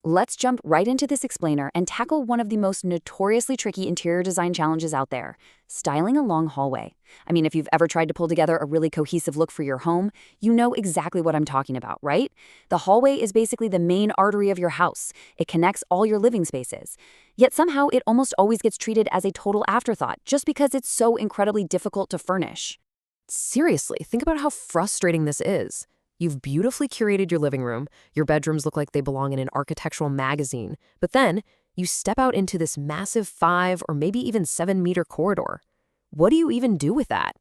Let's jump right into this explainer and tackle one of the most notoriously tricky interior design challenges out there: styling a long hallway. I mean, if you've ever tried to pull together a really cohesive look for your home, you know exactly what I'm talking about, right? The hallway is basically the main artery of your house. It connects all your living spaces. Yet somehow it almost always gets treated as a total afterthought just because it's so incredibly difficult to furnish. Seriously, think about how frustrating this is. You've beautifully curated your living room, your bedrooms look like they belong in an architectural magazine, but then you step out into this massive 5 or maybe even 7-meter corridor. What do you even do with that?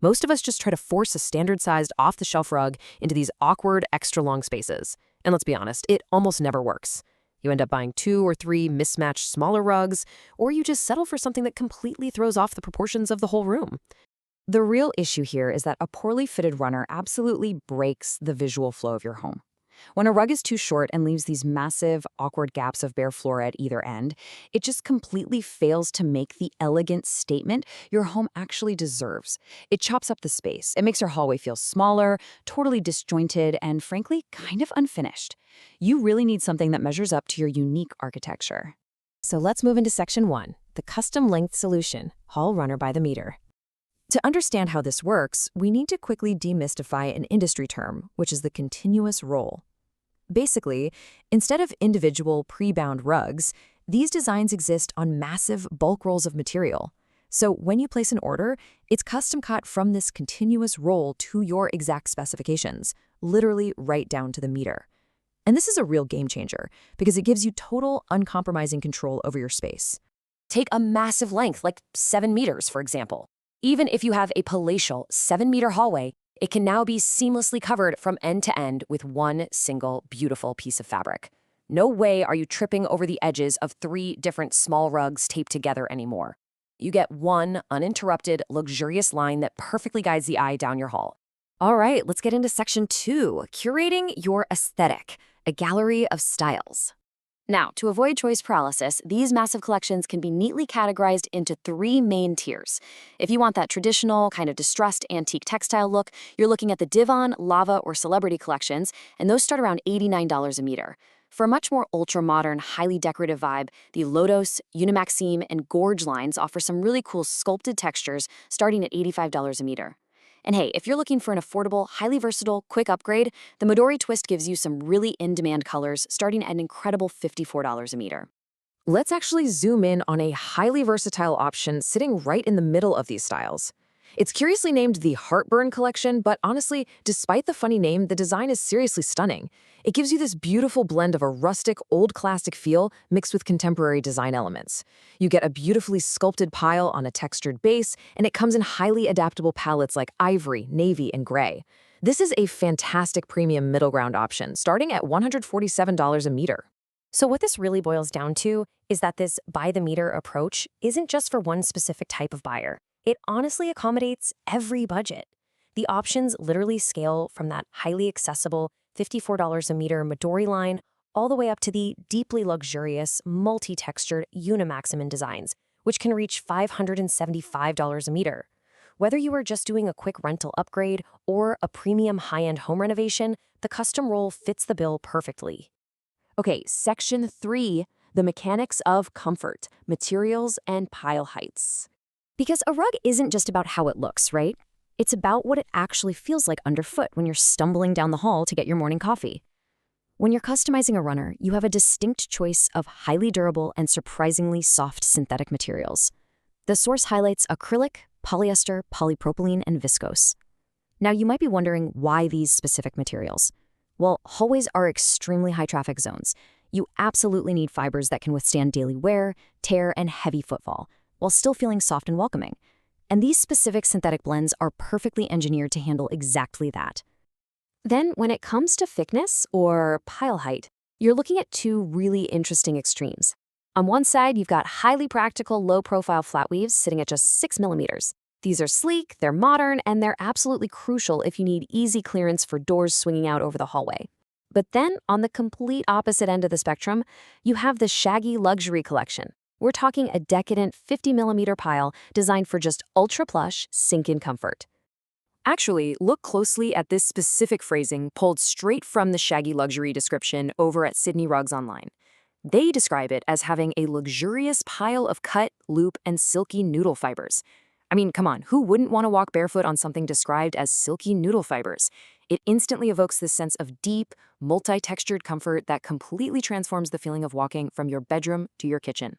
Most of us just try to force a standard-sized off-the-shelf rug into these awkward, extra-long spaces. And let's be honest, it almost never works. You end up buying 2 or 3 mismatched smaller rugs, or you just settle for something that completely throws off the proportions of the whole room. The real issue here is that a poorly fitted runner absolutely breaks the visual flow of your home. When a rug is too short and leaves these massive, awkward gaps of bare floor at either end, it just completely fails to make the elegant statement your home actually deserves. It chops up the space. It makes your hallway feel smaller, totally disjointed, and frankly, kind of unfinished. You really need something that measures up to your unique architecture. So let's move into Section 1, the custom length solution, hall runner by the meter. To understand how this works, we need to quickly demystify an industry term, which is the continuous roll. Basically, instead of individual pre-bound rugs, these designs exist on massive bulk rolls of material. So when you place an order, it's custom cut from this continuous roll to your exact specifications, literally right down to the meter. And this is a real game changer because it gives you total, uncompromising control over your space. Take a massive length, like 7 meters, for example. Even if you have a palatial 7-meter hallway, it can now be seamlessly covered from end to end with one single beautiful piece of fabric. No way are you tripping over the edges of 3 different small rugs taped together anymore. You get one uninterrupted, luxurious line that perfectly guides the eye down your hall. All right, let's get into Section 2, curating your aesthetic, a gallery of styles. Now, to avoid choice paralysis, these massive collections can be neatly categorized into 3 main tiers. If you want that traditional, kind of distressed antique textile look, you're looking at the Divan, Lava, or Celebrity collections, and those start around $89 a meter. For a much more ultra-modern, highly decorative vibe, the Lodos, Unimaxime, and Gorge lines offer some really cool sculpted textures starting at $85 a meter. And hey, if you're looking for an affordable, highly versatile, quick upgrade, the Midori Twist gives you some really in-demand colors starting at an incredible $54 a meter. Let's actually zoom in on a highly versatile option sitting right in the middle of these styles. It's curiously named the Heartburn Collection, but honestly, despite the funny name, the design is seriously stunning. It gives you this beautiful blend of a rustic, old classic feel mixed with contemporary design elements. You get a beautifully sculpted pile on a textured base, and it comes in highly adaptable palettes like ivory, navy, and gray. This is a fantastic premium middle ground option, starting at $147 a meter. So what this really boils down to is that this by-the-meter approach isn't just for one specific type of buyer. It honestly accommodates every budget. The options literally scale from that highly accessible $54 a meter Midori line all the way up to the deeply luxurious, multi-textured Unimaxime designs, which can reach $575 a meter. Whether you are just doing a quick rental upgrade or a premium high-end home renovation, the custom roll fits the bill perfectly. Okay, Section 3, the mechanics of comfort, materials, and pile heights. Because a rug isn't just about how it looks, right? It's about what it actually feels like underfoot when you're stumbling down the hall to get your morning coffee. When you're customizing a runner, you have a distinct choice of highly durable and surprisingly soft synthetic materials. The source highlights acrylic, polyester, polypropylene, and viscose. Now, you might be wondering why these specific materials. Well, hallways are extremely high traffic zones. You absolutely need fibers that can withstand daily wear, tear, and heavy footfall, while still feeling soft and welcoming. And these specific synthetic blends are perfectly engineered to handle exactly that. Then, when it comes to thickness or pile height, you're looking at 2 really interesting extremes. On one side, you've got highly practical, low-profile flat weaves sitting at just 6 millimeters. These are sleek, they're modern, and they're absolutely crucial if you need easy clearance for doors swinging out over the hallway. But then, on the complete opposite end of the spectrum, you have the Shaggy Luxury Collection. We're talking a decadent 50-millimeter pile designed for just ultra-plush, sink-in comfort. Actually, look closely at this specific phrasing pulled straight from the Shaggy luxury description over at Sydney Rugs Online. They describe it as having a luxurious pile of cut, loop, and silky noodle fibers. I mean, come on, who wouldn't want to walk barefoot on something described as silky noodle fibers? It instantly evokes this sense of deep, multi-textured comfort that completely transforms the feeling of walking from your bedroom to your kitchen.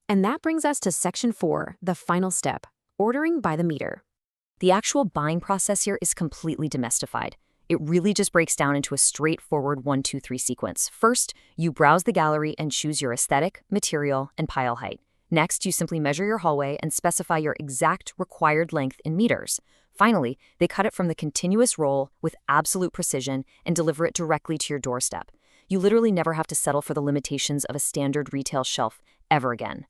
And that brings us to Section 4, the final step, ordering by the meter. The actual buying process here is completely demystified. It really just breaks down into a straightforward 1, 2, 3 sequence. First, you browse the gallery and choose your aesthetic, material, and pile height. Next, you simply measure your hallway and specify your exact required length in meters. Finally, they cut it from the continuous roll with absolute precision and deliver it directly to your doorstep. You literally never have to settle for the limitations of a standard retail shelf ever again.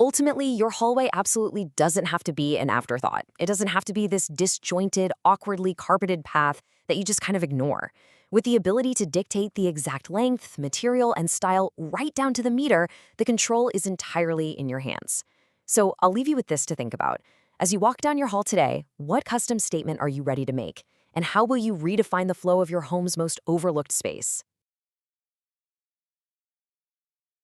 Ultimately, your hallway absolutely doesn't have to be an afterthought. It doesn't have to be this disjointed, awkwardly carpeted path that you just kind of ignore. With the ability to dictate the exact length, material, and style right down to the meter, the control is entirely in your hands. So I'll leave you with this to think about. As you walk down your hall today, what custom statement are you ready to make? And how will you redefine the flow of your home's most overlooked space?